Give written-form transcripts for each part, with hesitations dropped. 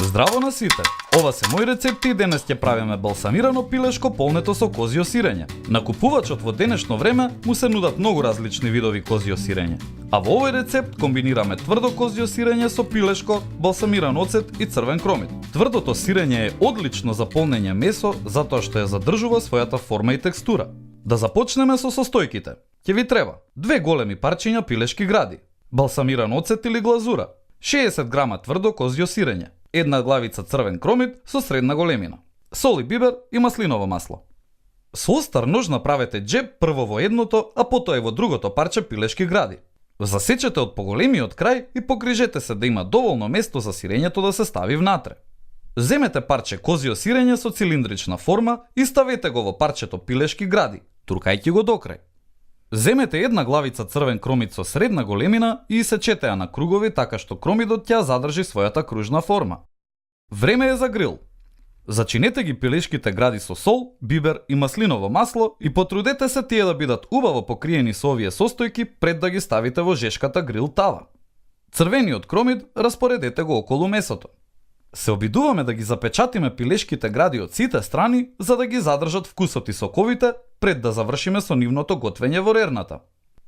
Здраво на сите! Ова се мои рецепти и денес ќе правиме балсамирано пилешко полнето со козјо сирење. На купувачот во денешно време му се нудат многу различни видови козјо сирење. А во овој рецепт комбинираме тврдо козјо сирење со пилешко, балсамиран оцет и црвен кромит. Тврдото сирење е одлично за полнење месо затоа што ја задржува својата форма и текстура. Да започнеме со состојките. Ќе ви треба 2 големи парчиња пилешки гради, балсамиран оцет или глазура, 60 грама тврдо козјо сирење, 1 главица црвен кромит со средна големина, сол и бибер и маслиново масло. Со остар нож направете џеб прво во едното, а потоа и во другото парче пилешки гради. Засечете од поголемиот крај и покрижете се да има доволно место за сирењето да се стави внатре. Земете парче козјо сирење со цилиндрична форма и ставете го во парчето пилешки гради, туркајќи го до крај. Земете 1 главица црвен кромит со средна големина и исечете ја на кругови така што кромидот ќе задржи својата кружна форма. Време е за грил. Зачинете ги пилешките гради со сол, бибер и маслиново масло и потрудете се тие да бидат убаво покриени со овие состојки пред да ги ставите во жешката грил тава. Црвениот кромит распоредете го околу месото. Се обидуваме да ги запечатиме пилешките гради од сите страни за да ги задржат вкусот и соковите пред да завршиме со нивното готвење во рерната.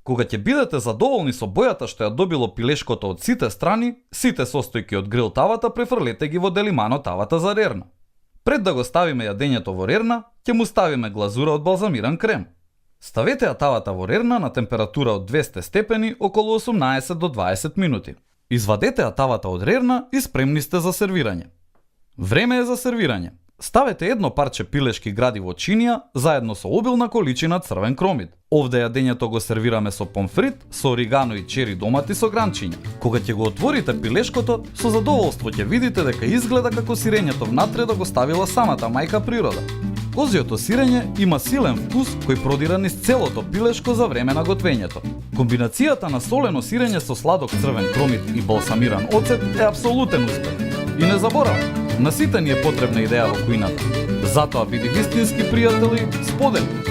Кога ќе бидете задоволни со бојата што ја добило пилешкото од сите страни, сите состојки од грил тавата префрлете ги во делимано тавата за рерна. Пред да го ставиме јадењето во рерна, ќе му ставиме глазура од балзамиран крем. Ставете ја тавата во рерна на температура од 200 степени околу 18 до 20 минути. Извадете ја тавата од рерна и спремни сте за сервирање. Време е за сервирање. Ставете едно парче пилешки гради во чинија заедно со обилна количина црвен кромит. Овде јадењето го сервираме со помфрит, со оригано и чери домати со гранчиња. Кога ќе го отворите пилешкото, со задоволство ќе видите дека изгледа како сирењето внатре да го ставила самата мајка природа. Козјото сирење има силен вкус кој продира низ целото пилешко за време на готвењето. Комбинацијата на солено сирење со сладок црвен кромит и балсамиран оцет е апсолутен успех. И не заборавај, на сите ни е потребна идеја во кујната. Затоа биди вистински пријатели, сподели.